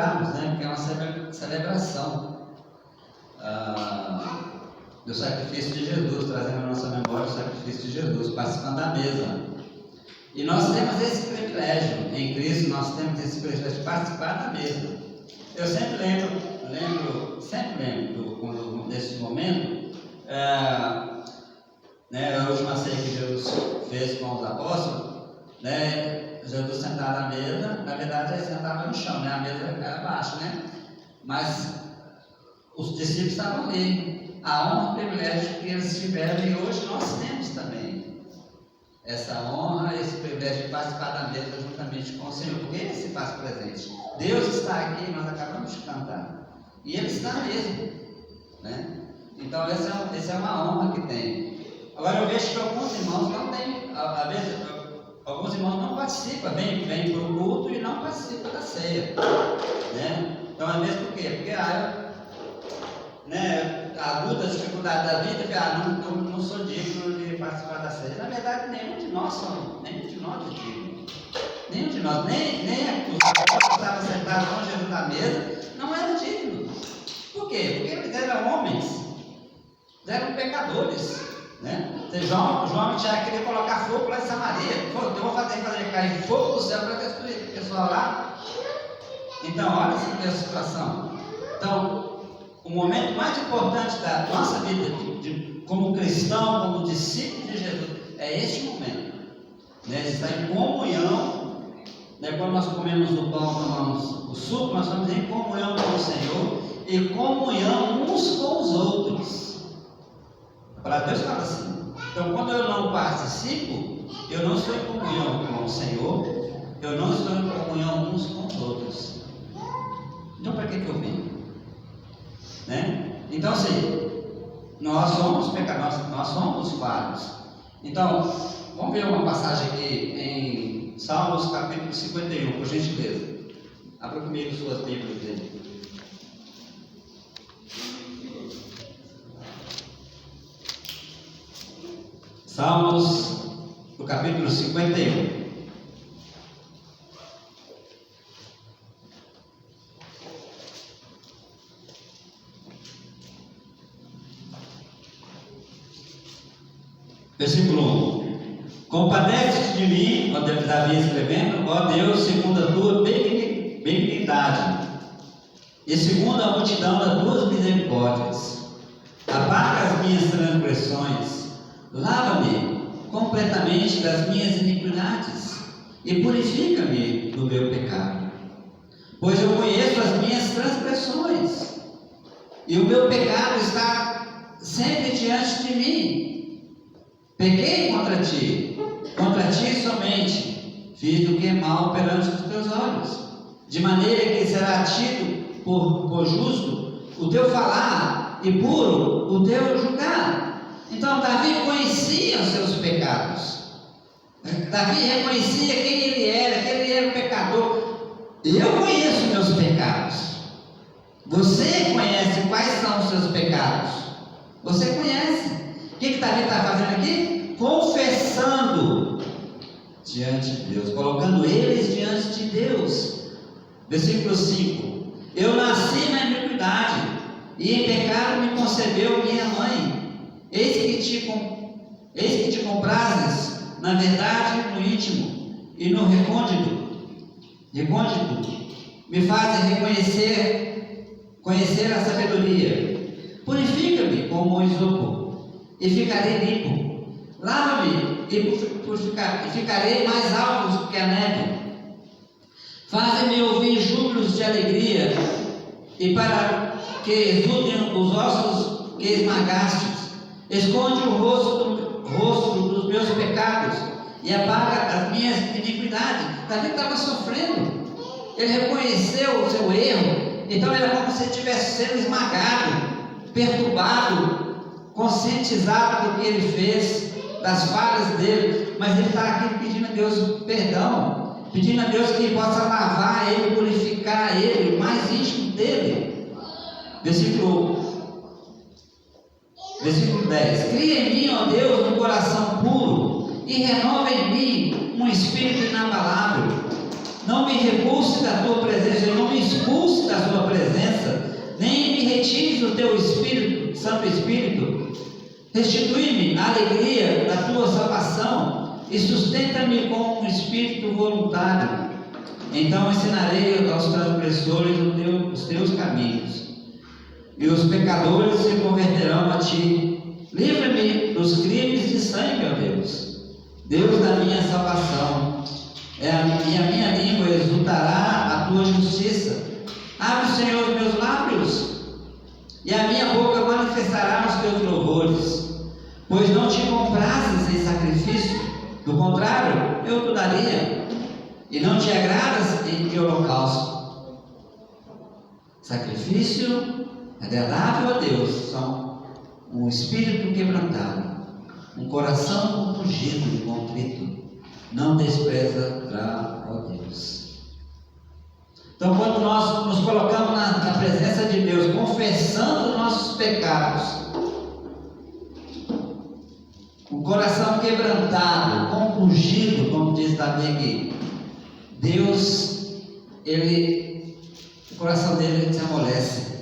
celebrarmos, né? Porque é uma celebração do sacrifício de Jesus, trazendo à nossa memória o sacrifício de Jesus, participando da mesa. E nós temos esse privilégio, em Cristo nós temos esse privilégio de participar da mesa. Eu sempre lembro desse momento, a última ceia que Jesus fez com os apóstolos, né? Jesus sentado à mesa, na verdade ele sentava no chão, né? A mesa era abaixo, né? Mas os discípulos estavam ali, a honra e o privilégio que eles tiveram, e hoje nós temos também essa honra, esse privilégio de participar da mesa juntamente com o Senhor, porque Ele se faz presente. Deus está aqui, nós acabamos de cantar, e Ele está mesmo, né? Então essa é uma honra que tem. Agora eu vejo que alguns irmãos não têm, às vezes alguns irmãos não participam, vêm para o culto e não participam da ceia, né? Então às vezes por quê? Porque a luta, a dificuldade da vida, eu não sou digno de participar da ceia. Na verdade, nenhum de nós é digno. Nenhum de nós, nem os que estavam sentados com Jesus na mesa, não era digno. Por quê? Porque eles eram homens, eram pecadores, né? João e Tiago queriam colocar fogo lá em Samaria. Eu vou fazer cair fogo do céu para destruir o pessoal lá. Então, olha essa situação. Então, o momento mais importante da nossa vida como cristão, como discípulo de Jesus, é este momento, né? De estar em comunhão, né? Quando nós comemos o pão, tomamos o suco, nós estamos em comunhão com o Senhor e comunhão uns com os outros. Para Deus fala assim. Então, quando eu não participo, eu não estou em comunhão com o Senhor, eu não estou em comunhão uns com os outros. Então, para que eu vim? Né? Então, assim, nós somos pecadores, nós somos falhos. Então, vamos ver uma passagem aqui em Salmos capítulo 51, por gentileza. Abra comigo suas Bíblias dele. Salmos, no capítulo 51. Versículo 1. Compadece-te de mim, ó Davi escrevendo, ó Deus, segundo a tua benignidade e segundo a multidão das tuas misericórdias. Apaga as minhas transgressões, lava-me completamente das minhas iniquidades e purifica-me do meu pecado. Pois eu conheço as minhas transgressões e o meu pecado está sempre diante de mim. Pequei contra ti somente, fiz o que é mal perante os teus olhos, de maneira que será tido por justo o teu falar e puro o teu julgar. Então Davi conhecia os seus pecados, Davi reconhecia quem ele era, que ele era um pecador. Eu conheço meus pecados, você conhece quais são os seus pecados, você conhece. O que Davi está fazendo aqui? Confessando diante de Deus, colocando eles diante de Deus. Versículo 5. Eu nasci na iniquidade, e em pecado me concebeu minha mãe. Eis que te comprazes, na verdade, no íntimo e no recôndito me fazes conhecer a sabedoria. Purifica-me como o isopo, e ficarei limpo. Lava-me e ficarei mais alto que a neve. Faze-me ouvir júbilos de alegria, e para que exultem os ossos que esmagastes. Esconde o rosto dos meus pecados e apaga as minhas iniquidades. Davi estava sofrendo, ele reconheceu o seu erro, então era como se ele estivesse sendo esmagado, perturbado, conscientizado do que ele fez, das falhas dele, mas ele está aqui pedindo a Deus perdão, pedindo a Deus que possa lavar ele, purificar ele, o mais íntimo dele. Versículo 10. Cria em mim, ó Deus, um coração puro e renova em mim um espírito inabalável. Não me repulse da tua presença, não me expulse o teu Espírito, Santo Espírito. Restitui-me a alegria da tua salvação e sustenta-me com um espírito voluntário. Então ensinarei aos transgressores os teus caminhos, e os pecadores se converterão a ti. Livra-me dos crimes de sangue, ó Deus, Deus da minha salvação. E a minha língua exultará a tua justiça. Abre, Senhor, os meus lábios, e a minha boca manifestará os teus louvores. Pois não te comprases em sacrifício, do contrário, eu te daria. E não te agradas em holocausto. Sacrifício agradável a Deus são um espírito quebrantado, um coração compungido e contrito. Não desprezará, ó Deus. Então, quando nós nos colocamos na presença de Deus, confessando nossos pecados, o coração quebrantado, compungido, como diz Davi aqui, Deus, o coração dele se amolece.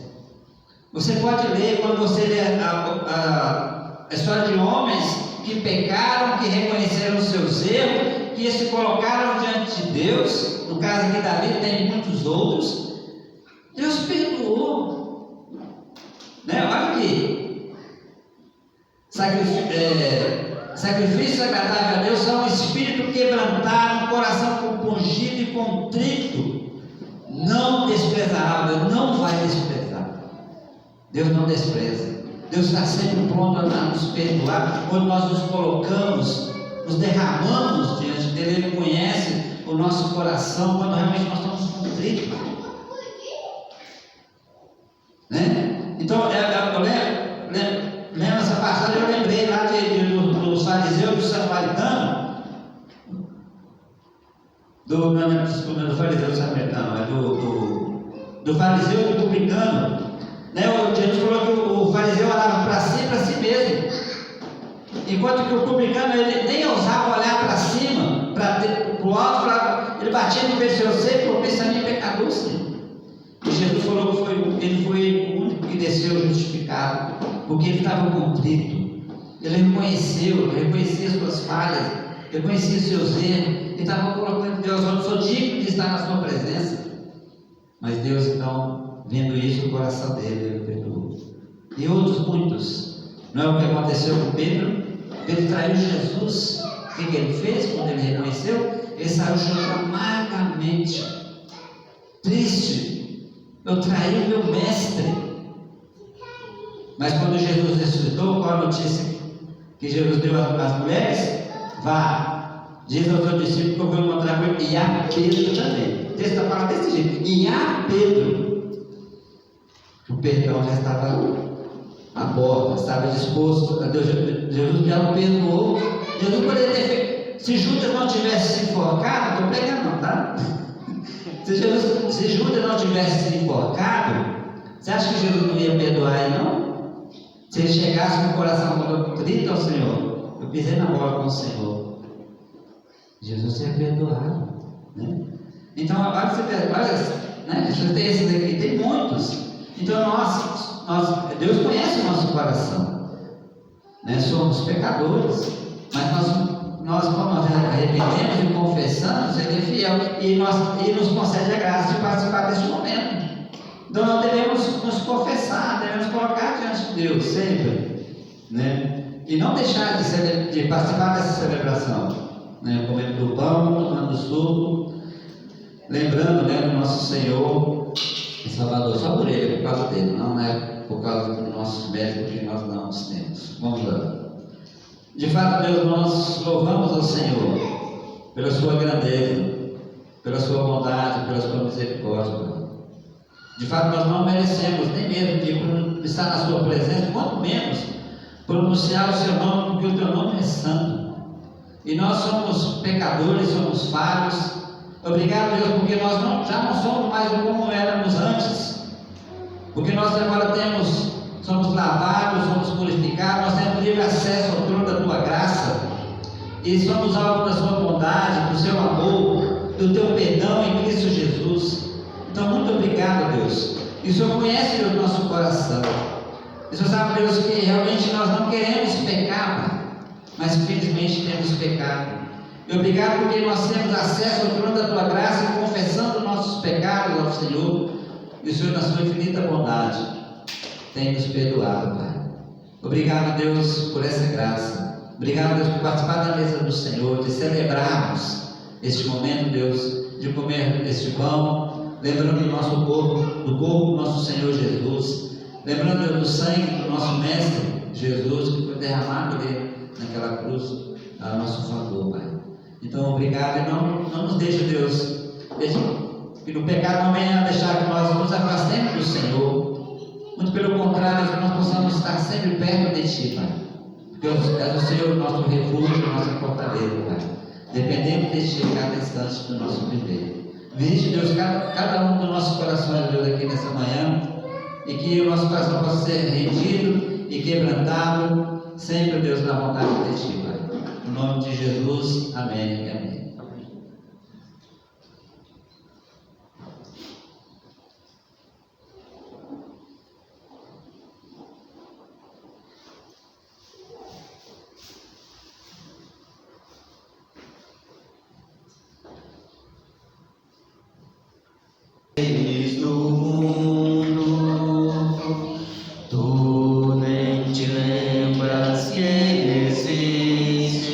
Você pode ler, quando você lê a história de homens que pecaram, que reconheceram os seus erros, que se colocaram diante de Deus. No caso aqui, Davi, tem muitos outros. Deus perdoou. Olha aqui. Sacrifício agradável a Deus são um espírito quebrantado, um coração compungido e contrito. Não desprezará, Deus não vai desprezar. Deus não despreza. Deus está sempre pronto a nos perdoar quando nós nos colocamos, nos derramamos diante dele. Ele conhece o nosso coração quando realmente nós estamos contritos. Então, lembra essa passagem? Eu lembrei lá dos fariseus, do samaritano. Do fariseu do samaritano, do fariseu e do publicano. Jesus falou que o fariseu olhava para si mesmo, enquanto que o publicano ele nem ousava olhar para cima, para o alto, ele batia no peito: eu sei, propício a mim, pecador, sim. E Jesus falou que ele foi o único que desceu justificado, porque ele estava contrito. Ele reconhecia as suas falhas, reconhecia os seus erros, ele estava colocando em Deus: eu sou digno de estar na sua presença. Mas Deus, então, vendo isso, o coração dele, ele perdoou. E outros muitos. Não é o que aconteceu com Pedro? Ele traiu Jesus. O que ele fez quando ele reconheceu? Ele saiu chorando amargamente, triste. Eu traí o meu mestre. Mas quando Jesus ressuscitou, qual a notícia que Jesus deu às mulheres? Vá, diz ao seu discípulo que eu vou encontrar com ele. E a Pedro também. O texto está falando desse jeito. E a Pedro. O perdão já estava à porta, estava disposto. Jesus já o perdoou. Jesus poderia ter feito. Se Judas não tivesse se enforcado, estou pregando não, tá? Se Judas não tivesse se enforcado, você acha que Jesus não ia perdoar ele, não? Se ele chegasse com o coração contrito ao Senhor: eu pisei na bola com o Senhor, Jesus ia perdoar, Então, agora você olha, Jesus tem esses aqui, tem muitos. Então, Deus conhece o nosso coração, somos pecadores, mas quando nós arrependemos e confessamos, Ele é fiel e nos concede a graça de participar desse momento. Então, nós devemos nos confessar, devemos colocar diante de Deus sempre, e não deixar de participar dessa celebração, comendo do pão, tomando do suco, lembrando do nosso Senhor e Salvador, só por Ele, por causa dele, não é por causa dos nossos méritos que nós não temos. Vamos lá. De fato, Deus, nós louvamos ao Senhor pela sua grandeza, pela sua bondade, pela sua misericórdia. De fato, nós não merecemos nem mesmo de estar na sua presença, quanto menos pronunciar o seu nome, porque o teu nome é santo. E nós somos pecadores, somos falhos. Obrigado, Deus, porque nós já não somos mais como éramos antes. Porque nós agora somos lavados, somos purificados, nós temos livre acesso ao trono da tua graça. E somos alvo da sua bondade, do seu amor, do teu perdão em Cristo Jesus. Então, muito obrigado, Deus. E o Senhor conhece o nosso coração. E só sabe, Deus, que realmente nós não queremos pecar, Pai, mas infelizmente temos pecado. E obrigado porque nós temos acesso ao trono da Tua graça, confessando nossos pecados ao Senhor, e o Senhor, na Sua infinita bondade, tem nos perdoado, Pai. Obrigado, Deus, por essa graça. Obrigado, Deus, por participar da mesa do Senhor, de celebrarmos este momento, Deus, de comer este pão, lembrando do nosso corpo, do corpo do nosso Senhor Jesus, lembrando, Deus, do sangue do nosso Mestre Jesus, que foi derramado ali naquela cruz a nosso favor, Pai. Então, obrigado, e não nos deixe, Deus, que no pecado não venha deixar que nós nos afastemos do Senhor. Muito pelo contrário, que nós possamos estar sempre perto de Ti, Pai. Porque és o Senhor, nosso refúgio, nossa fortaleza, Pai. Dependemos de Ti cada instante do nosso viver. Visite, Deus, cada um dos nossos corações, Deus, aqui nessa manhã, e que o nosso coração possa ser rendido e quebrantado, sempre, Deus, na vontade de Ti, Pai. No nome de Jesus, amém e amém. Reis do mundo, tu nem te lembras que existe.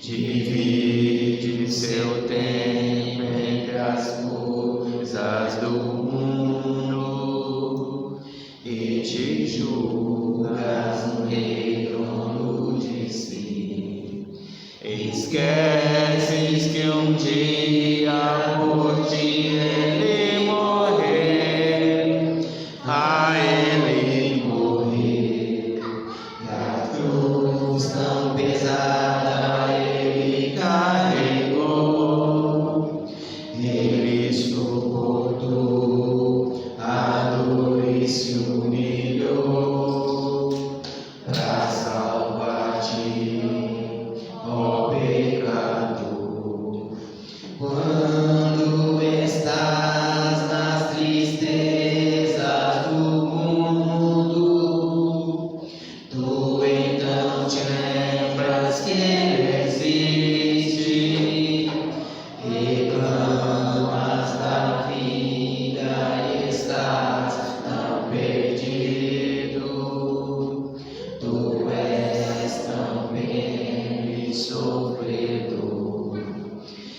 Divide seu tempo entre as coisas do mundo e te julgas no reino de si. Esqueces que um dia por ti ele morreu, a ele morreu, e a cruz tão pesada ele carregou, ele suportou a dor e se humilhou para salvar-te, ó pecador. Quando estás nas tristezas do mundo, tu então te lembras que ele existe, reclamas da vida e estás tão perdido, tu és tão bem sofredor.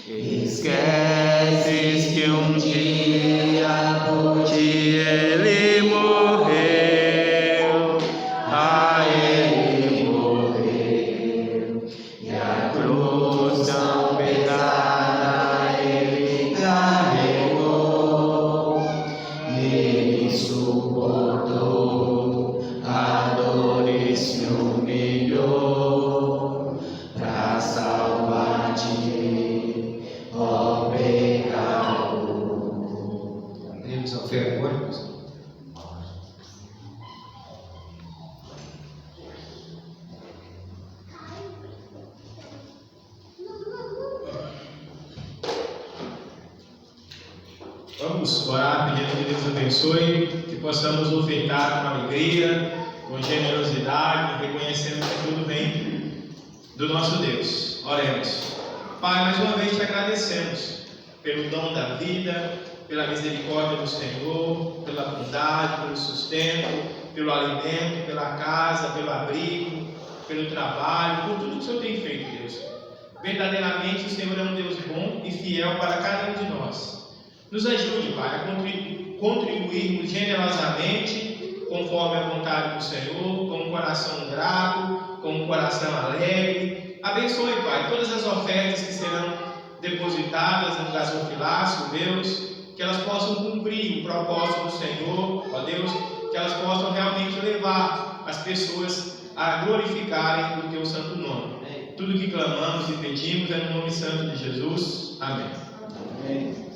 Esqueces que um dia por ti ele morreu, a ele morreu, e a cruz tão pesada ele carregou, ele suportou a dor e se humilhou para salvar-te, ó pecador. Temos a oferta agora, irmãos? Vamos orar pedindo que Deus abençoe, que possamos ofertar com alegria, com generosidade, reconhecendo que tudo vem do nosso Deus. Oremos. Pai, mais uma vez te agradecemos pelo dom da vida, pela misericórdia do Senhor, pela bondade, pelo sustento, pelo alimento, pela casa, pelo abrigo, pelo trabalho, por tudo que o Senhor tem feito, Deus. Verdadeiramente o Senhor é um Deus bom e fiel para cada um de nós. Nos ajude, Pai, a contribuirmos generosamente, conforme a vontade do Senhor, com um coração grato, com um coração alegre. Abençoe, Pai, todas as ofertas que serão depositadas no gasofilácio, Deus, que elas possam cumprir o propósito do Senhor, ó Deus, que elas possam realmente levar as pessoas a glorificarem o Teu santo nome. Tudo que clamamos e pedimos é no nome santo de Jesus. Amém. Amém.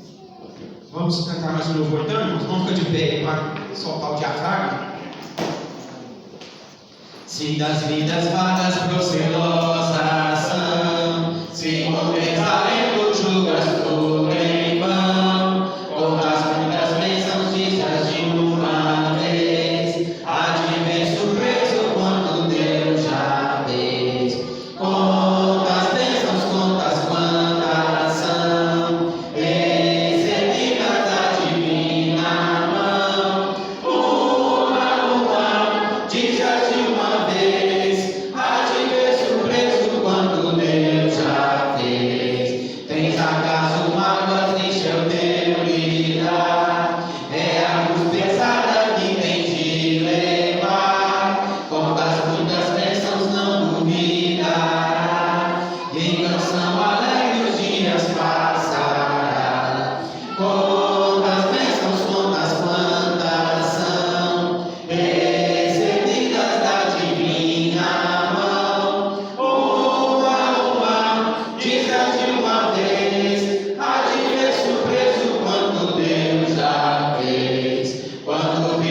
Vamos cantar mais um louvor então, irmãos? Vamos ficar de pé para soltar o diafragma. Se das vidas vagas procelosas são, se confessaremos julgas tudo em vão, com as muitas bênçãos vistas de uma vez, a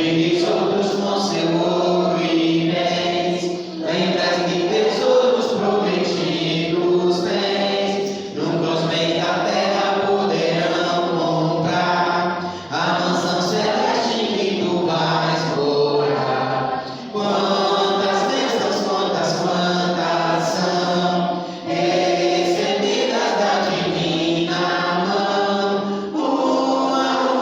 Enches outros com seu ouro e bens, lembras-me tesouros prometidos tens, nunca os bens da terra poderão comprar a mansão celeste que tu vais morar. Quantas bênçãos, quantas são recebidas da divina mão.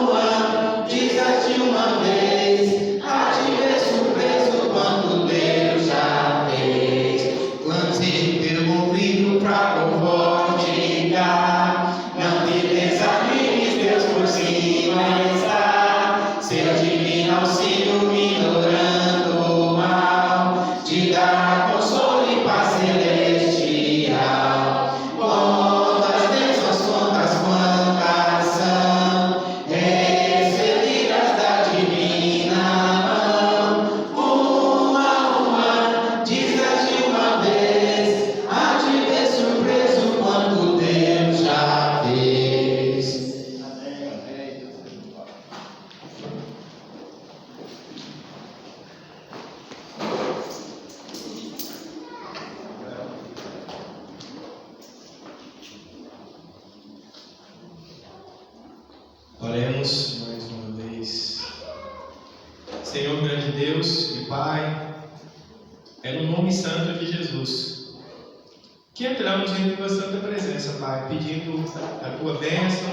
Uma, diz-te uma vez, a te ver surpreso quanto Deus já fez. Quando seja interrompido pra comfortar, não te desanime, Deus por cima está. Seu divino auxílio minorando o mal, te dá consolo e paz celestial. Quantas bênçãos, quantas são recebidas da divina mão. Uma, diz-te uma vez, a te ver surpreso quanto Deus já fez. Oremos mais uma vez. Senhor grande Deus e Pai, é no nome santo de Jesus que entramos em Tua santa presença, Pai, pedindo a Tua bênção,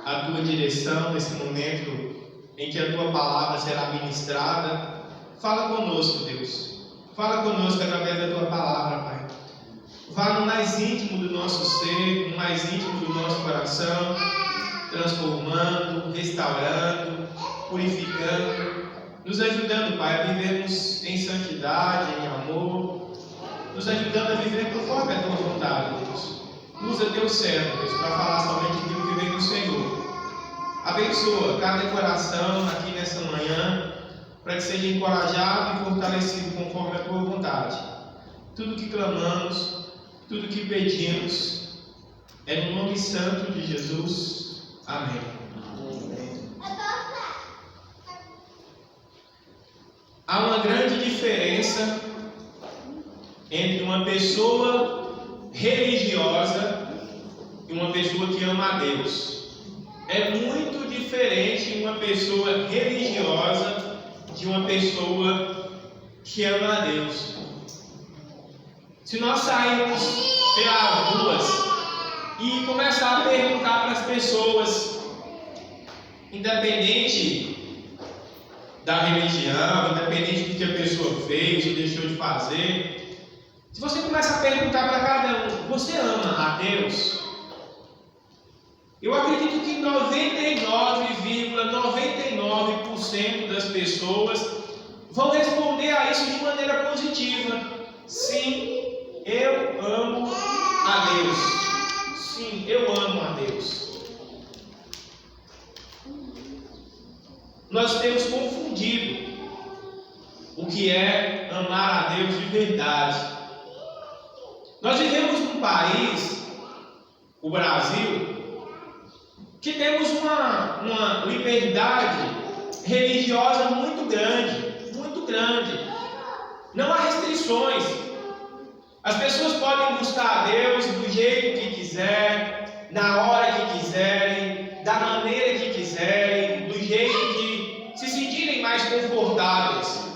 a Tua direção nesse momento em que a Tua palavra será ministrada. Fala conosco, Deus. Fala conosco através da Tua palavra, Pai. Vá no mais íntimo do nosso ser, no mais íntimo do nosso coração, transformando, restaurando, purificando, nos ajudando, Pai, a vivermos em santidade, em amor, nos ajudando a viver conforme a Tua vontade, Deus. Usa Teu servo, Deus, para falar somente aquilo que vem do Senhor. Abençoa cada coração aqui nessa manhã, para que seja encorajado e fortalecido conforme a Tua vontade. Tudo que clamamos, tudo que pedimos, é no nome santo de Jesus. Amém. Há uma grande diferença entre uma pessoa religiosa e uma pessoa que ama a Deus. É muito diferente uma pessoa religiosa de uma pessoa que ama a Deus. Se nós sairmos pelas ruas e começar a perguntar para as pessoas, independente da religião, independente do que a pessoa fez ou deixou de fazer, se você começa a perguntar para cada um, você ama a Deus? Eu acredito que 99,99% das pessoas vão responder a isso de maneira positiva. Sim, eu amo a Deus. Sim, eu amo a Deus. Nós temos confundido o que é amar a Deus de verdade. Nós vivemos num país, o Brasil, que temos uma liberdade religiosa muito grande, muito grande. Não há restrições. As pessoas podem buscar a Deus do jeito que quiser, na hora que quiserem, da maneira que quiserem, do jeito que se sentirem mais confortáveis,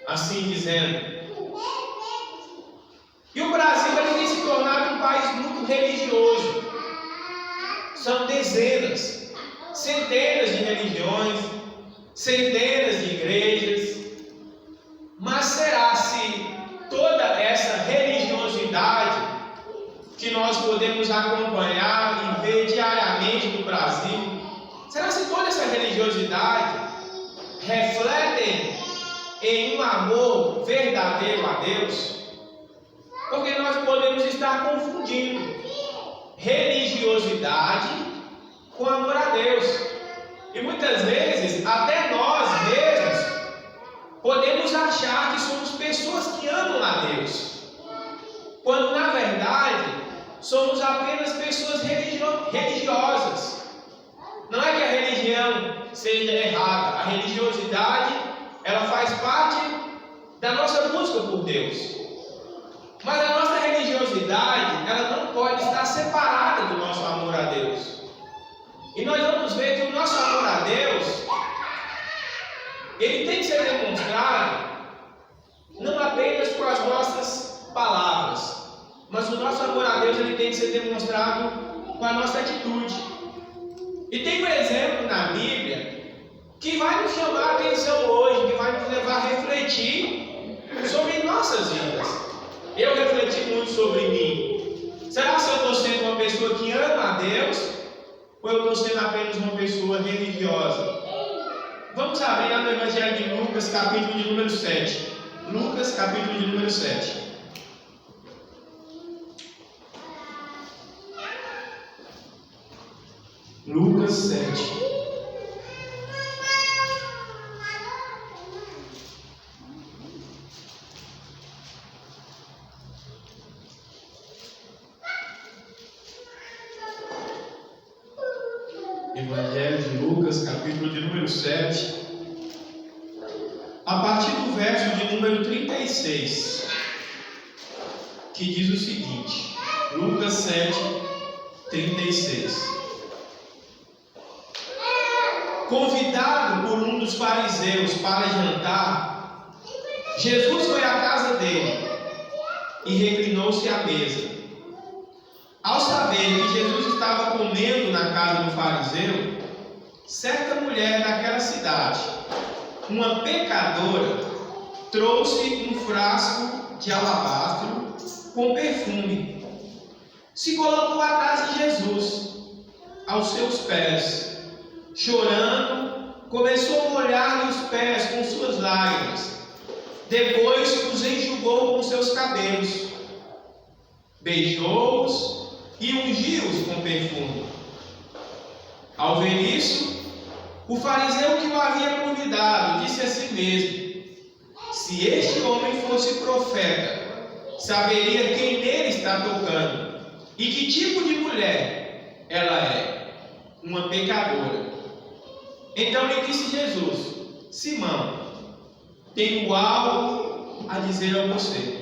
assim dizendo. E o Brasil tem se tornado um país muito religioso. São dezenas, centenas de religiões, centenas de igrejas. Mas será se toda essa religiosidade que nós podemos acompanhar e ver diariamente no Brasil, será se toda essa religiosidade refletem em um amor verdadeiro a Deus? Porque nós podemos estar confundindo religiosidade com amor a Deus. E muitas vezes, até nós mesmos podemos achar que somos pessoas que amam a Deus, quando na verdade somos apenas pessoas religiosas. Não é que a religião ser errada. A religiosidade, ela faz parte da nossa busca por Deus. Mas a nossa religiosidade, ela não pode estar separada do nosso amor a Deus. E nós vamos ver que o nosso amor a Deus, ele tem que ser demonstrado não apenas com as nossas palavras, mas o nosso amor a Deus, ele tem que ser demonstrado com a nossa atitude. E tem um exemplo na Bíblia que vai nos chamar a atenção hoje, que vai nos levar a refletir sobre nossas vidas. Eu refleti muito sobre mim. Será que eu estou sendo uma pessoa que ama a Deus, ou eu estou sendo apenas uma pessoa religiosa? Vamos abrir lá no Evangelho de Lucas, capítulo de número 7. Lucas, capítulo de número 7. Lucas 7. Evangelho de Lucas, capítulo de número 7, a partir do verso de número 36, que diz o seguinte: Lucas 7, 36. Convidado por um dos fariseus para jantar, Jesus foi à casa dele e reclinou-se à mesa. Ao saber que Jesus estava comendo na casa do fariseu, certa mulher daquela cidade, uma pecadora, trouxe um frasco de alabastro com perfume. Se colocou atrás de Jesus, aos seus pés. Chorando, começou a molhar-lhe os pés com suas lágrimas. Depois os enxugou com seus cabelos. Beijou-os e ungiu-os com perfume. Ao ver isso, o fariseu que o havia convidado disse a si mesmo: se este homem fosse profeta, saberia quem nele está tocando e que tipo de mulher ela é, uma pecadora. Então lhe disse Jesus: Simão, tenho algo a dizer a você.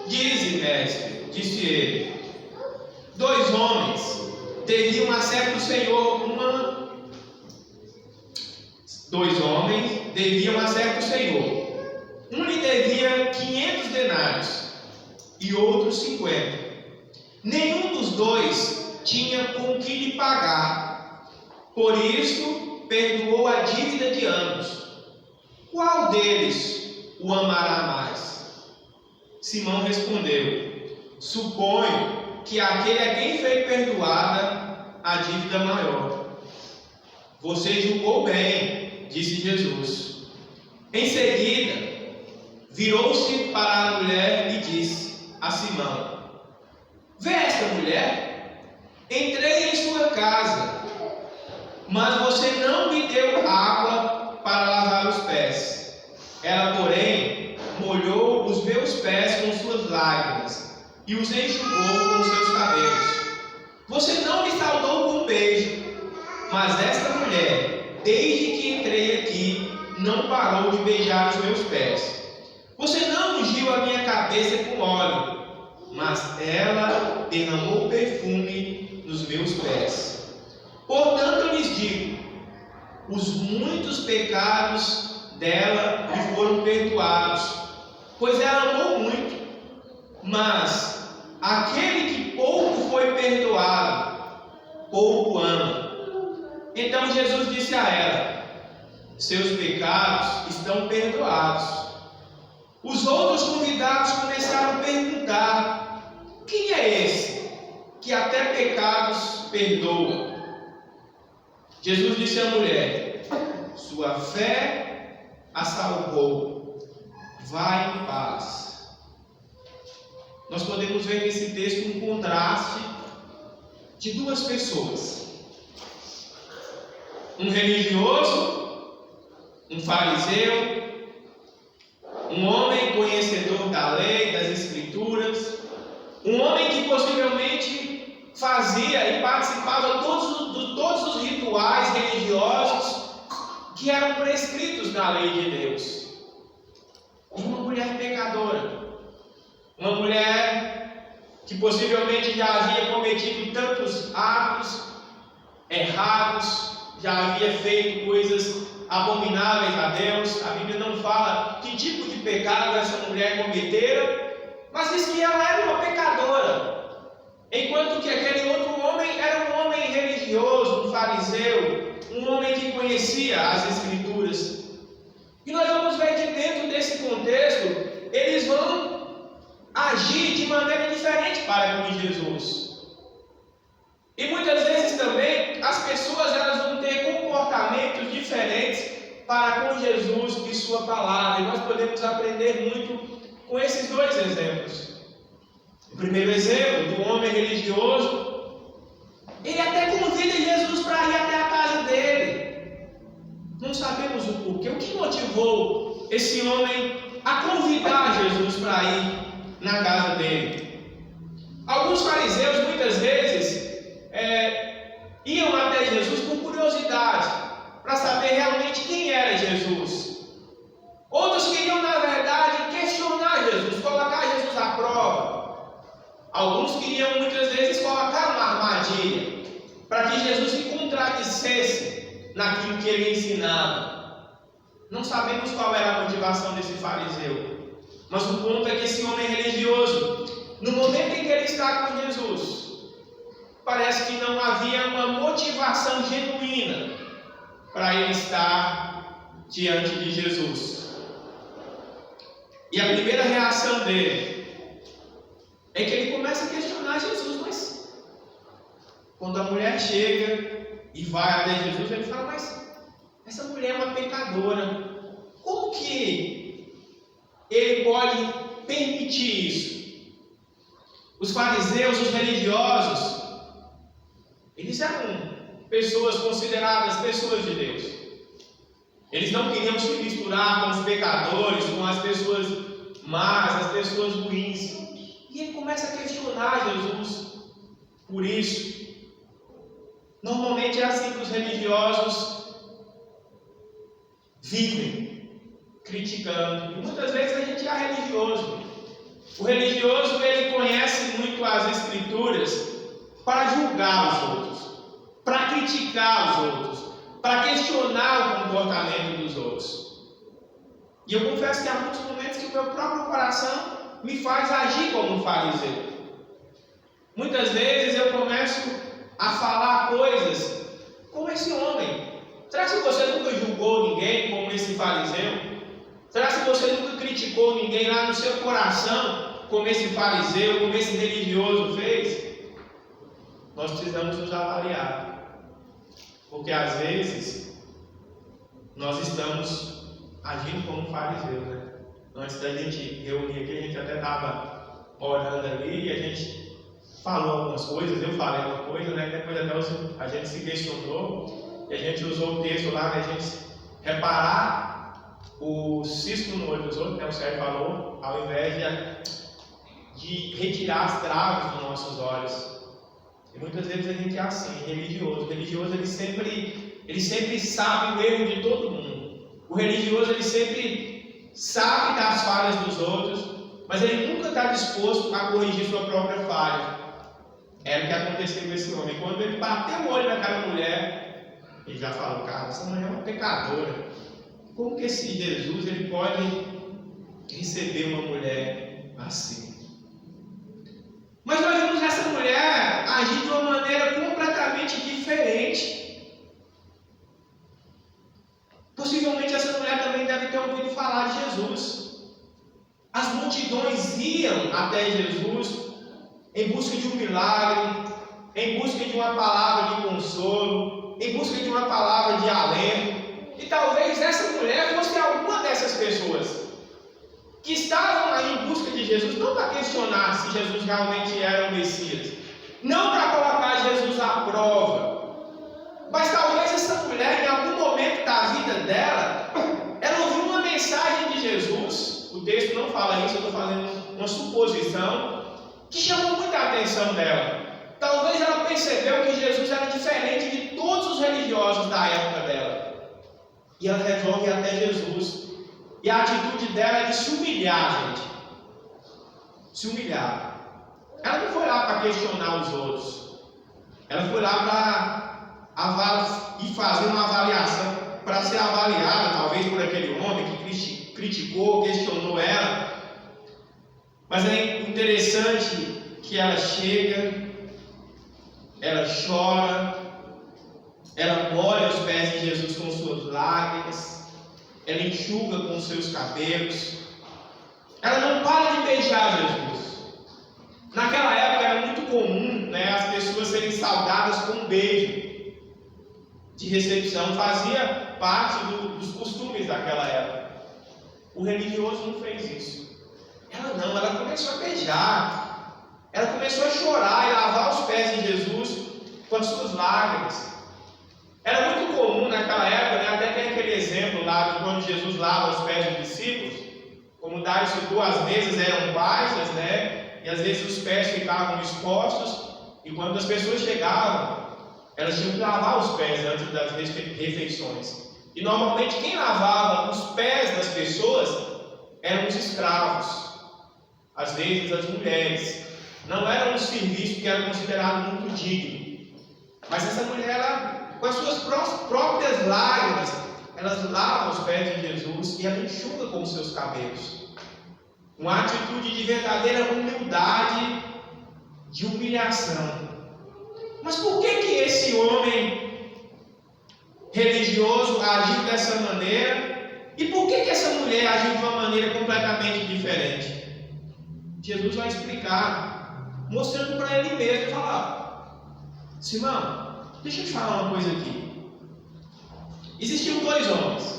Dize, mestre, disse ele. Dois homens deviam a certo senhor Um lhe devia 500 denários e outro 50. Nenhum dos dois tinha com que lhe pagar. Por isso, perdoou a dívida de ambos. Qual deles o amará mais? Simão respondeu: suponho que aquele a quem foi perdoada a dívida maior. Você julgou bem, disse Jesus. Em seguida, virou-se para a mulher e disse a Simão: vê esta mulher? Entrei em sua casa, mas você não me deu água para lavar os pés. Ela, porém, molhou os meus pés com suas lágrimas e os enxugou com seus cabelos. Você não me saudou com um beijo, mas esta mulher, desde que entrei aqui, não parou de beijar os meus pés. Você não ungiu a minha cabeça com óleo, mas ela derramou perfume nos meus pés. Portanto, eu lhes digo: os muitos pecados dela lhe foram perdoados, pois ela amou muito. Mas aquele que pouco foi perdoado, pouco ama. Então Jesus disse a ela: seus pecados estão perdoados. Os outros convidados começaram a perguntar: quem é esse que até pecados perdoa? Jesus disse à mulher: sua fé a salvou. Vá em paz. Nós podemos ver nesse texto um contraste de duas pessoas: um religioso, um fariseu, um homem conhecedor da lei, das escrituras, um homem que possivelmente fazia e participava de todos os rituais religiosos, que eram prescritos na lei de Deus. E uma mulher pecadora, uma mulher que possivelmente já havia cometido tantos atos errados, já havia feito coisas abomináveis a Deus. A Bíblia não fala que tipo de pecado essa mulher cometera, mas diz que ela era uma pecadora, enquanto que aquele outro homem era um homem religioso, um fariseu, um homem que conhecia as Escrituras. E nós vamos ver que dentro desse contexto, eles vão agir de maneira diferente para com Jesus. E muitas vezes também as pessoas elas vão ter comportamentos diferentes para com Jesus e sua palavra. E nós podemos aprender muito com esses dois exemplos. O primeiro exemplo do homem religioso, ele até convida Jesus para ir até a casa dele. Não sabemos o porquê, o que motivou esse homem a convidar Jesus para ir na casa dele. Alguns fariseus muitas vezes iam até Jesus por curiosidade, para saber realmente quem era Jesus. Outros queriam, na verdade, questionar Jesus, colocar Jesus à prova. Alguns queriam muitas vezes colocar uma armadilha, para que Jesus se contradissesse naquilo que ele ensinava. Não sabemos qual era a motivação desse fariseu, mas o ponto é que esse homem religioso, no momento em que ele está com Jesus, parece que não havia uma motivação genuína para ele estar diante de Jesus. E a primeira reação dele é que ele começa a questionar Jesus. Mas quando a mulher chega e vai até Jesus, ele fala: mas essa mulher é uma pecadora, como que ele pode permitir isso? Os fariseus, os religiosos, eles eram pessoas consideradas pessoas de Deus. Eles não queriam se misturar com os pecadores, com as pessoas más, as pessoas ruins. E ele começa a questionar Jesus por isso. Normalmente é assim que os religiosos vivem, criticando. E muitas vezes a gente é religioso. O religioso, ele conhece muito as Escrituras para julgar os outros, para criticar os outros, para questionar o comportamento dos outros. E eu confesso que há muitos momentos que o meu próprio coração me faz agir como um fariseu. Muitas vezes eu começo a falar coisas como esse homem. Será que você nunca julgou ninguém como esse fariseu? Será que você nunca criticou ninguém lá no seu coração como esse fariseu, como esse religioso fez? Nós precisamos nos avaliar, porque às vezes nós estamos agindo como fariseus, né? Antes da gente reunir aqui, a gente até estava orando ali e a gente falou algumas coisas, eu falei uma coisa, né? Depois até a gente se questionou e a gente usou o texto lá, né? A gente reparar o cisco no olho dos outros, né? O Sérgio falou, ao invés de retirar as traves dos nossos olhos. E muitas vezes a gente é assim, religioso. O religioso ele sempre sabe o erro de todo mundo. O religioso ele sempre sabe das falhas dos outros, mas ele nunca está disposto a corrigir sua própria falha. Era o que aconteceu com esse homem. Quando ele bateu o olho naquela mulher, ele já falou: cara, essa mulher é uma pecadora. Como que esse Jesus ele pode receber uma mulher assim? Mas nós vemos essa mulher agir de uma maneira completamente diferente. Possivelmente essa mulher também deve ter ouvido falar de Jesus. As multidões iam até Jesus em busca de um milagre, em busca de uma palavra de consolo, em busca de uma palavra de alento. E talvez essa mulher fosse alguma dessas pessoas que estavam aí em busca de Jesus, não para questionar se Jesus realmente era o Messias, não para colocar Jesus à prova, mas talvez essa mulher, em algum momento da vida dela, ela ouviu uma mensagem de Jesus. O texto não fala isso, eu estou fazendo uma suposição, que chamou muita atenção dela. Talvez ela percebeu que Jesus era diferente de todos os religiosos da época dela. E ela resolve ir até Jesus. E a atitude dela é de se humilhar, gente. Se humilhar. Ela não foi lá para questionar os outros. Ela foi lá para fazer uma avaliação, para ser avaliada, talvez por aquele homem que criticou, questionou ela. Mas é interessante que ela chega, ela chora, ela molha os pés de Jesus com suas lágrimas, ela enxuga com seus cabelos, ela não para de beijar Jesus. Naquela época era muito comum, as pessoas serem saudadas com um beijo de recepção, fazia parte dos costumes daquela época. O religioso não fez isso. Ela começou a beijar, ela começou a chorar e lavar os pés de Jesus com as suas lágrimas. Era muito comum naquela época, até tem aquele exemplo lá de quando Jesus lava os pés dos discípulos, como dá-se 2 mesas eram baixas, e às vezes os pés ficavam expostos, e quando as pessoas chegavam, elas tinham que lavar os pés antes das refeições. E normalmente quem lavava os pés das pessoas eram os escravos, às vezes as mulheres. Não era um serviço que era considerado muito digno. Mas essa mulher, ela, com as suas próprias lágrimas, elas lavam os pés de Jesus e ela enxuga com os seus cabelos. Uma atitude de verdadeira humildade, de humilhação. Mas por que esse homem religioso agiu dessa maneira? E por que essa mulher agiu de uma maneira completamente diferente? Jesus vai explicar, mostrando para ele mesmo e falar: Simão, deixa eu te falar uma coisa aqui. Existiam 2 homens.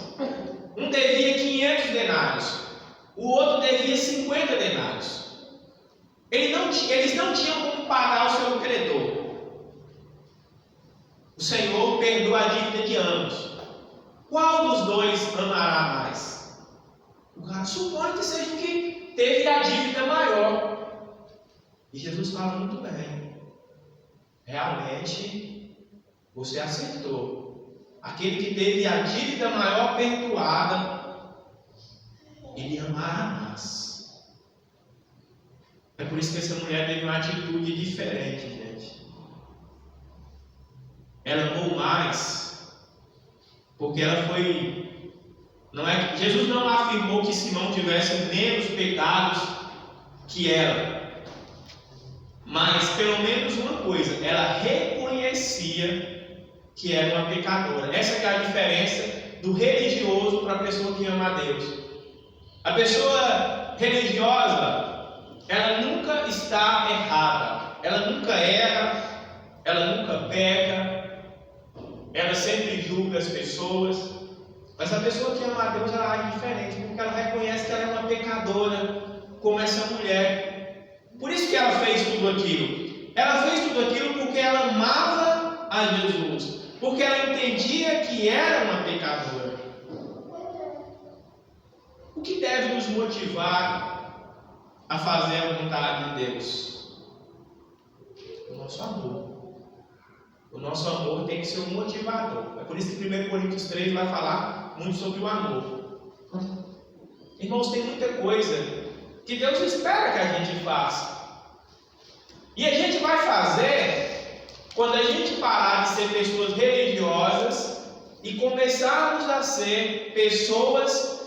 Um devia 500 denários, o outro devia 50 denários. Eles não tinham como pagar o seu credor. O Senhor perdoa a dívida de ambos. Qual dos 2 amará mais? O cara supõe que seja o que teve a dívida maior. E Jesus fala muito bem. Realmente, você acertou. Aquele que teve a dívida maior perdoada, ele amará mais. É por isso que essa mulher teve uma atitude diferente, gente. Ela amou mais, porque ela foi. Jesus não afirmou que Simão tivesse menos pecados que ela, mas pelo menos uma coisa, ela reconhecia que era uma pecadora. Essa é a diferença do religioso para a pessoa que ama a Deus. A pessoa religiosa, ela nunca está errada, ela nunca erra, ela nunca peca, ela sempre julga as pessoas. Mas a pessoa que ama a Deus, ela age diferente, porque ela reconhece que ela é uma pecadora, como essa mulher. Por isso que ela fez tudo aquilo. Ela fez tudo aquilo porque ela amava a Jesus, porque ela entendia que era uma pecadora. O que deve nos motivar a fazer a vontade de Deus? O nosso amor. O nosso amor tem que ser um motivador. É por isso que 1 Coríntios 3 vai falar muito sobre o amor. Irmãos, tem muita coisa que Deus espera que a gente faça. E a gente vai fazer quando a gente parar de ser pessoas religiosas e começarmos a ser pessoas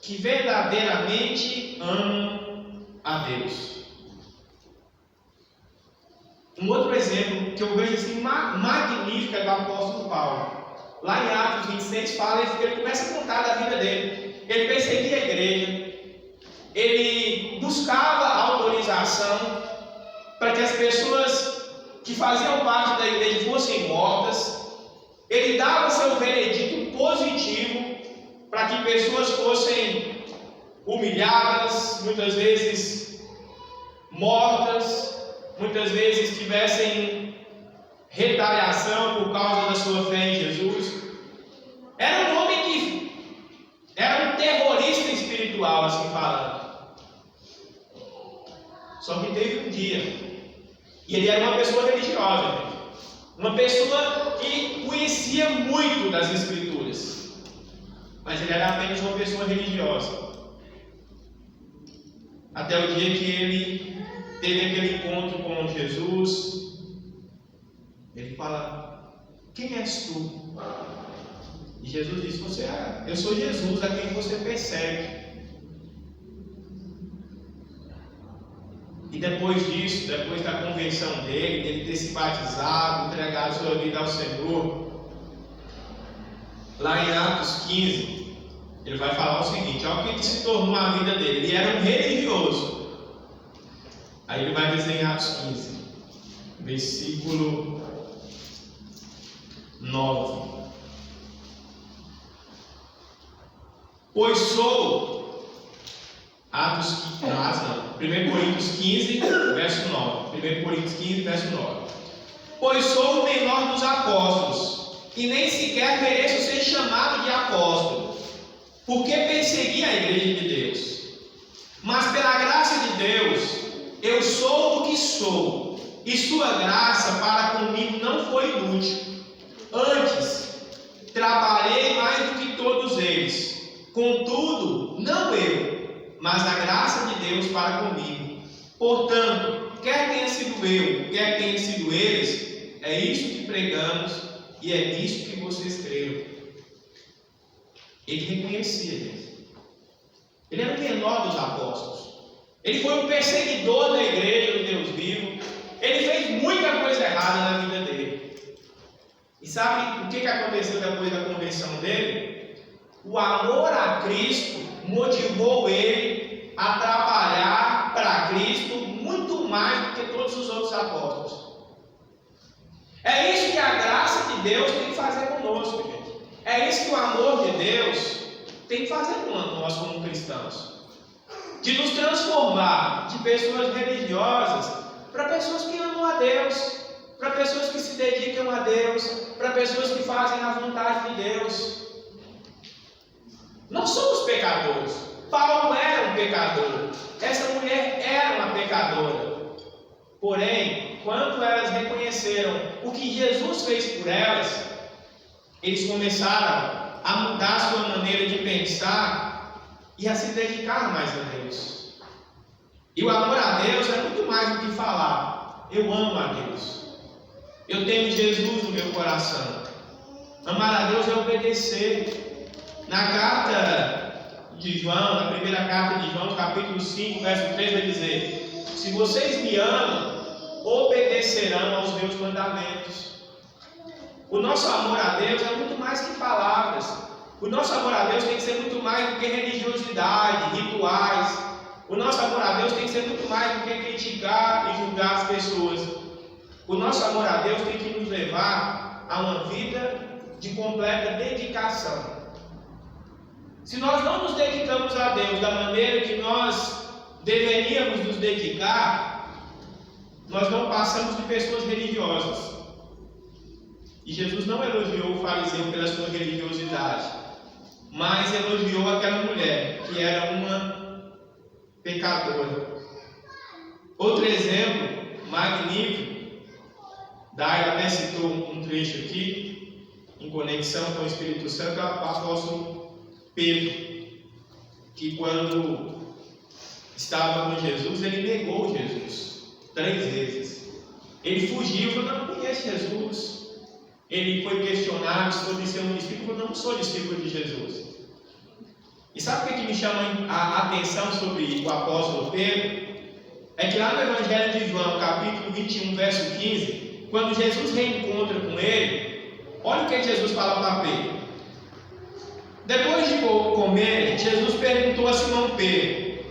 que verdadeiramente amam a Deus. Um outro exemplo que eu vejo assim magnífico é do apóstolo Paulo. Lá em Atos 26 fala, ele começa a contar da vida dele. Ele perseguia a igreja, ele buscava autorização para que as pessoas que faziam parte da igreja fossem mortas. Ele dava o seu veredito positivo para que pessoas fossem humilhadas, muitas vezes mortas, muitas vezes tivessem retaliação por causa da sua fé em Jesus. Era um homem que era um terrorista espiritual, assim falando. Só que teve um dia, e ele era uma pessoa religiosa, uma pessoa que conhecia muito das Escrituras. mas ele era apenas uma pessoa religiosa. Até o dia que ele teve aquele encontro com Jesus, ele fala: quem és tu? E Jesus diz: eu sou Jesus a quem você persegue. E depois disso, depois da conversão dele ter se batizado, entregado sua vida ao Senhor, lá em Atos 15, ele vai falar o seguinte: olha o que se tornou a vida dele. Ele era um religioso. Aí ele vai dizer em Atos 15, versículo 9: pois sou... 1 Coríntios 15, verso 9. 1 Coríntios 15, verso 9. Pois sou o menor dos apóstolos, e nem sequer mereço ser chamado de apóstolo, porque persegui a igreja de Deus. Mas pela graça de Deus, eu sou o que sou, e sua graça para comigo não foi inútil. Antes, trabalhei mais do que todos eles. Contudo, não eu, mas a graça de Deus para comigo. Portanto, quer tenha sido eu, quer tenha sido eles, é isso que pregamos e é nisso que vocês creram. Ele reconhecia isso. Ele era o menor dos apóstolos. Ele foi um perseguidor da igreja do Deus vivo. Ele fez muita coisa errada na vida dele. E sabe o que aconteceu depois da conversão dele? O amor a Cristo motivou ele a trabalhar para Cristo muito mais do que todos os outros apóstolos. É isso que a graça de Deus tem que fazer conosco, gente. É isso que o amor de Deus tem que fazer com nós como cristãos. De nos transformar de pessoas religiosas para pessoas que amam a Deus, para pessoas que se dedicam a Deus, para pessoas que fazem a vontade de Deus. Nós somos pecadores. Paulo era um pecador. Essa mulher era uma pecadora. Porém, quando elas reconheceram o que Jesus fez por elas, eles começaram a mudar sua maneira de pensar e a se dedicar mais a Deus. E o amor a Deus é muito mais do que falar: eu amo a Deus, eu tenho Jesus no meu coração. Amar a Deus é obedecer. Na carta de João, na primeira carta de João, capítulo 5, verso 3, vai dizer: se vocês me amam, obedecerão aos meus mandamentos. O nosso amor a Deus é muito mais que palavras. O nosso amor a Deus tem que ser muito mais do que religiosidade, rituais. O nosso amor a Deus tem que ser muito mais do que criticar e julgar as pessoas. O nosso amor a Deus tem que nos levar a uma vida de completa dedicação. Se nós não nos dedicamos a Deus da maneira que nós deveríamos nos dedicar, nós não passamos de pessoas religiosas. E Jesus não elogiou o fariseu pela sua religiosidade, mas elogiou aquela mulher que era uma pecadora. Outro exemplo magnífico, Daila até citou um trecho aqui, em conexão com o Espírito Santo, é o apóstolo Pedro, que quando estava com Jesus, ele negou Jesus 3 vezes. Ele fugiu, falou: não conhece Jesus. Ele foi questionado sobre ser um discípulo, falou: não sou discípulo de Jesus. E sabe o que me chama a atenção sobre o apóstolo Pedro? É que lá no Evangelho de João, capítulo 21, verso 15, quando Jesus reencontra com ele, olha o que Jesus fala para Pedro. Depois de comer, Jesus perguntou a Simão Pedro: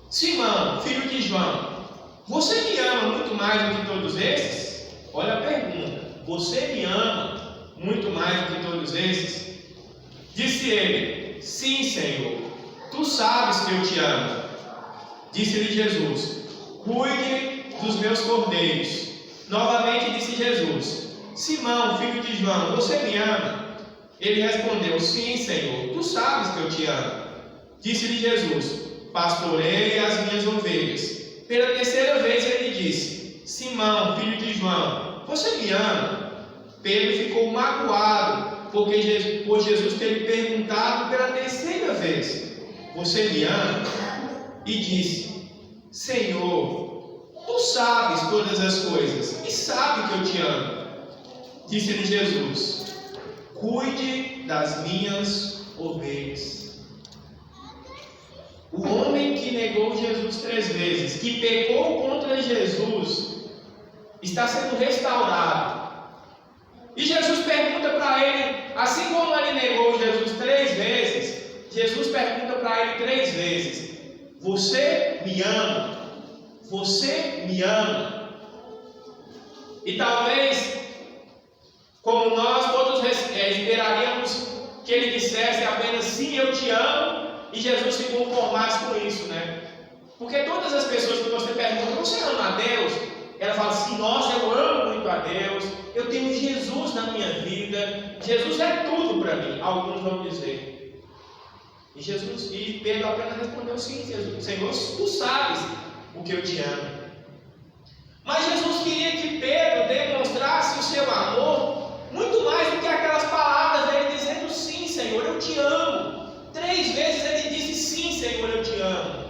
Simão, filho de João, você me ama muito mais do que todos esses? Olha a pergunta: você me ama muito mais do que todos esses? Disse ele: sim, Senhor, tu sabes que eu te amo. Disse-lhe Jesus: cuide dos meus cordeiros. Novamente disse Jesus: Simão, filho de João, você me ama? Ele respondeu: sim, Senhor, tu sabes que eu te amo. Disse-lhe Jesus: pastorei as minhas ovelhas. Pela terceira vez ele disse: Simão, filho de João, você me ama? Pedro ficou magoado por Jesus ter lhe perguntado pela vezes: você me ama? E disse: Senhor, tu sabes todas as coisas e sabe que eu te amo. Disse-lhe Jesus: cuide das minhas ovelhas. O homem que negou Jesus 3 vezes, que pecou contra Jesus, está sendo restaurado. E Jesus pergunta para ele, assim como ele negou Jesus 3 vezes, Jesus pergunta para ele 3 vezes: você me ama? Você me ama? E talvez, como nós todos esperaríamos que ele dissesse apenas sim, eu te amo, e Jesus se conformasse com isso, né? Porque todas as pessoas que você pergunta: você ama a Deus? Ela fala assim: nossa, eu amo muito a Deus, eu tenho Jesus na minha vida, Jesus é tudo para mim. Alguns vão dizer. E Pedro apenas respondeu: sim, Jesus, Senhor, tu sabes o que eu te amo. Mas Jesus queria que Pedro demonstrasse o seu amor muito mais do que aquelas palavras dele dizendo sim, Senhor, eu te amo. 3 vezes ele disse sim, Senhor, eu te amo.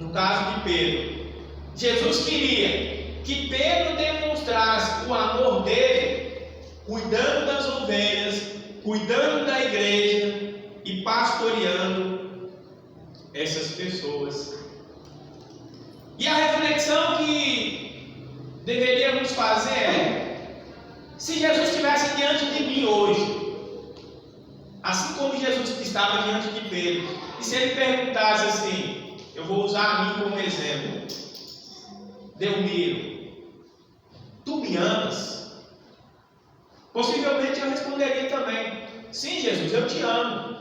No caso de Pedro, Jesus queria que Pedro demonstrasse o amor dele, cuidando das ovelhas, cuidando da igreja e pastoreando essas pessoas. E a reflexão que deveríamos fazer é: se Jesus estivesse diante de mim hoje, assim como Jesus estava diante de Pedro, e se ele perguntasse assim, eu vou usar a mim como exemplo: Delmiro, tu me amas? Possivelmente eu responderia também: sim, Jesus, eu te amo.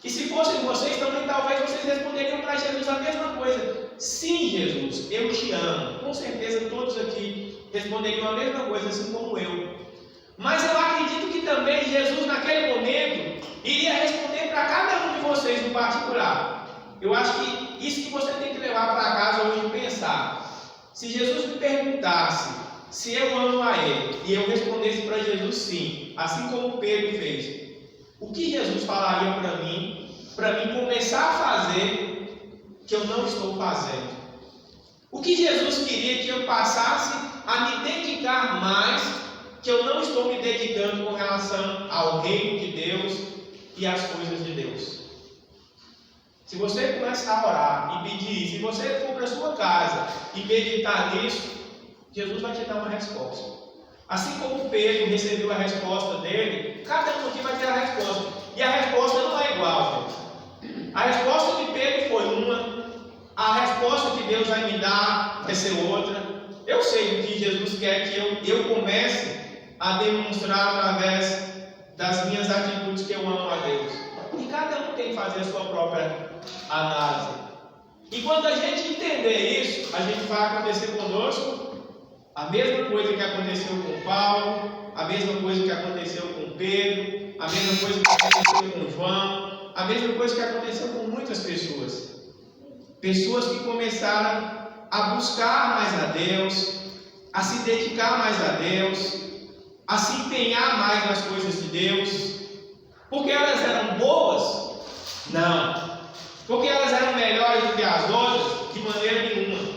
E se fossem vocês também, talvez vocês responderiam para Jesus a mesma coisa: sim, Jesus, eu te amo. Com certeza todos aqui responderiam a mesma coisa, assim como eu. Mas eu acredito que também Jesus, naquele momento, iria responder para cada um de vocês no particular. Eu acho que isso que você tem que levar para casa hoje e pensar. Se Jesus me perguntasse se eu amo a Ele, e eu respondesse para Jesus sim, assim como Pedro fez, o que Jesus falaria para mim começar a fazer que eu não estou fazendo? O que Jesus queria que eu passasse a me dedicar mais, que eu não estou me dedicando com relação ao reino de Deus e às coisas de Deus? Se você começar a orar e pedir, se você for para a sua casa e meditar nisso, Jesus vai te dar uma resposta. Assim como Pedro recebeu a resposta dele, cada um aqui vai ter a resposta. E a resposta não é igual, gente. A resposta de Pedro foi uma, a resposta que Deus vai me dar vai ser outra. Eu sei o que Jesus quer que eu comece a demonstrar através das minhas atitudes que eu amo a Deus. E cada um tem que fazer a sua própria análise. E quando a gente entender isso, a gente vai acontecer conosco a mesma coisa que aconteceu com Paulo, a mesma coisa que aconteceu com Pedro, a mesma coisa que aconteceu com João, a mesma coisa que aconteceu com muitas pessoas. Pessoas que começaram a buscar mais a Deus, a se dedicar mais a Deus, a se empenhar mais nas coisas de Deus. Porque elas eram boas? Não. Porque elas eram melhores do que as outras? De maneira nenhuma.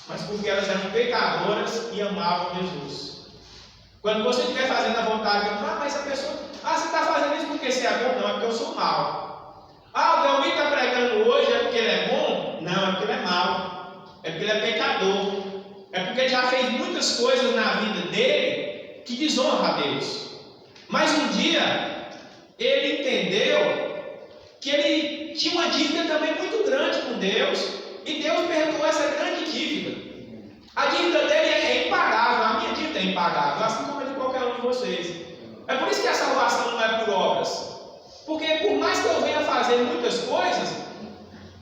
Mas porque elas eram pecadoras e amavam Jesus. Quando você estiver fazendo a vontade de Deus, mas a pessoa, você está fazendo isso porque você é bom? Não, é porque eu sou mau. O Delmiro está pregando hoje, é porque ele é bom? Não, é porque ele é mau. É porque ele é pecador. É porque ele já fez muitas coisas na vida dele que desonram a Deus. Mas um dia, ele entendeu que ele tinha uma dívida também muito grande com Deus, e Deus perdoou essa grande dívida. A dívida dele é impagável, a minha dívida é impagável, assim como a de qualquer um de vocês. É por isso que a salvação não é por obras. Porque por mais que eu venha fazer muitas coisas,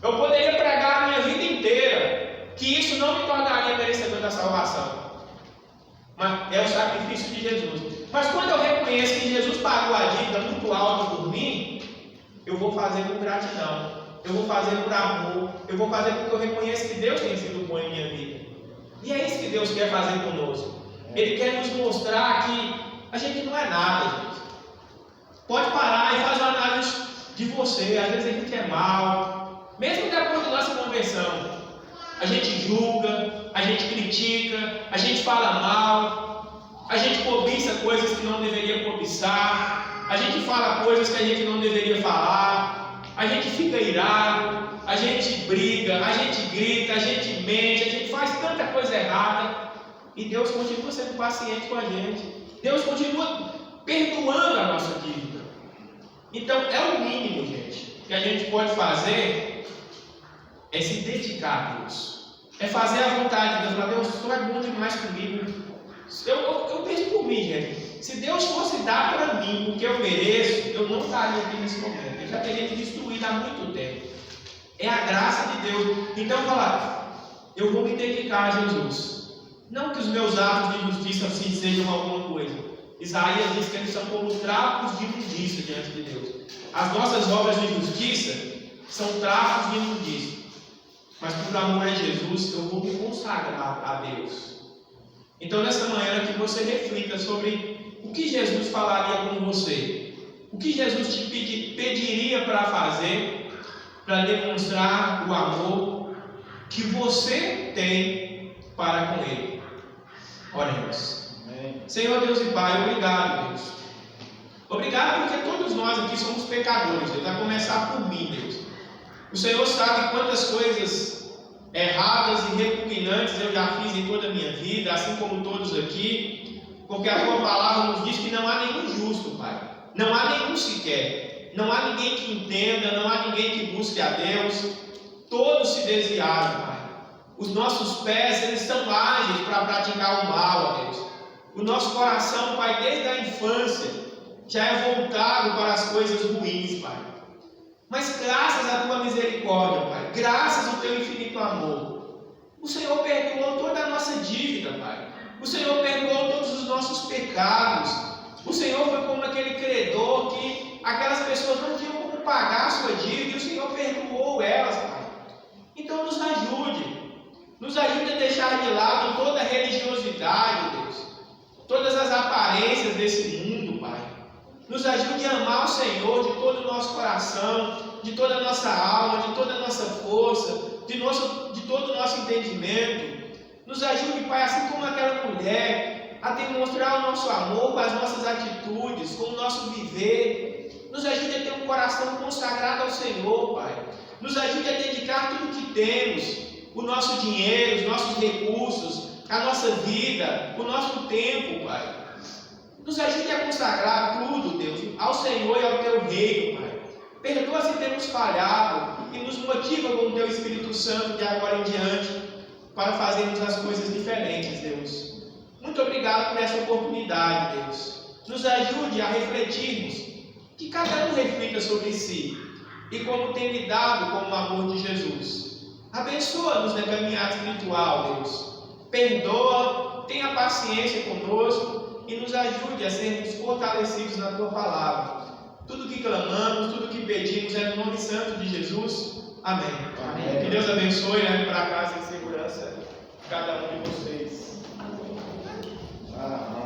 eu poderia pregar a minha vida inteira, que isso não me tornaria merecedor da salvação. Mas é o sacrifício de Jesus. Mas quando eu reconheço que Jesus pagou a dívida muito alta por mim, eu vou fazer com gratidão. Eu vou fazer por amor. Eu vou fazer porque eu reconheço que Deus tem sido bom em minha vida. E é isso que Deus quer fazer conosco. Ele quer nos mostrar que a gente não é nada, gente. Pode parar e fazer uma análise de você. Às vezes a gente é mal, mesmo depois da nossa conversão. A gente julga, a gente critica, a gente fala mal, a gente cobiça coisas que não deveria cobiçar, a gente fala coisas que a gente não deveria falar, a gente fica irado, a gente briga, a gente grita, a gente mente, a gente faz tanta coisa errada, e Deus continua sendo paciente com a gente. Deus continua perdoando a nossa dívida. Então é o mínimo, gente, que a gente pode fazer, é se dedicar a Deus, é fazer a vontade de Deus. Falar: Deus, tu é bom demais comigo. Eu penso por mim, gente. Se Deus fosse dar para mim o que eu mereço, eu não estaria aqui nesse momento. Eu já teria me destruído há muito tempo. É a graça de Deus. Então falar: eu vou me dedicar a Jesus. Não que os meus atos de justiça assim sejam alguma coisa. Isaías diz que eles são como trapos de imundícia diante de Deus. As nossas obras de justiça são trapos de imundícia. Mas por amor a Jesus, eu vou me consagrar a Deus. Então nessa manhã que você reflita sobre o que Jesus falaria com você. O que Jesus te pediria para fazer, para demonstrar o amor que você tem para com Ele. Oremos. Senhor Deus e Pai, obrigado, Deus. Obrigado porque todos nós aqui somos pecadores, Deus, a começar por mim, Deus. O Senhor sabe quantas coisas erradas e repugnantes eu já fiz em toda a minha vida, assim como todos aqui, porque a Tua palavra nos diz que não há nenhum justo, Pai. Não há nenhum sequer. Não há ninguém que entenda, não há ninguém que busque a Deus. Todos se desviaram, Pai. Os nossos pés, eles são ágeis para praticar o mal, ó Deus. O nosso coração, Pai, desde a infância, já é voltado para as coisas ruins, Pai. Mas graças à Tua misericórdia, Pai, graças ao Teu infinito amor, o Senhor perdoou toda a nossa dívida, Pai. O Senhor perdoou todos os nossos pecados. O Senhor foi como aquele credor que aquelas pessoas não tinham como pagar a sua dívida, e o Senhor perdoou elas, Pai. Então nos ajude. Nos ajude a deixar de lado toda a religiosidade, Deus. Todas as aparências desse mundo, Pai. Nos ajude a amar o Senhor de todo o nosso coração, de toda a nossa alma, de toda a nossa força, de todo o nosso entendimento. Nos ajude, Pai, assim como aquela mulher, a demonstrar o nosso amor com as nossas atitudes, com o nosso viver. Nos ajude a ter um coração consagrado ao Senhor, Pai. Nos ajude a dedicar tudo que temos, o nosso dinheiro, os nossos recursos, a nossa vida, o nosso tempo, Pai. Nos ajude a consagrar tudo, Deus, ao Senhor e ao Teu reino, Pai. Perdoa se temos falhado e nos motiva com o Teu Espírito Santo de agora em diante para fazermos as coisas diferentes, Deus. Muito obrigado por essa oportunidade, Deus. Nos ajude a refletirmos, que cada um reflita sobre si e como tem lidado com o amor de Jesus. Abençoa-nos na caminhada espiritual, Deus. Perdoa, tenha paciência conosco e nos ajude a sermos fortalecidos na Tua palavra. Tudo que clamamos, tudo que pedimos é no nome santo de Jesus. Amém. Amém. Que Deus abençoe, leve para casa em segurança cada um de vocês. Amém.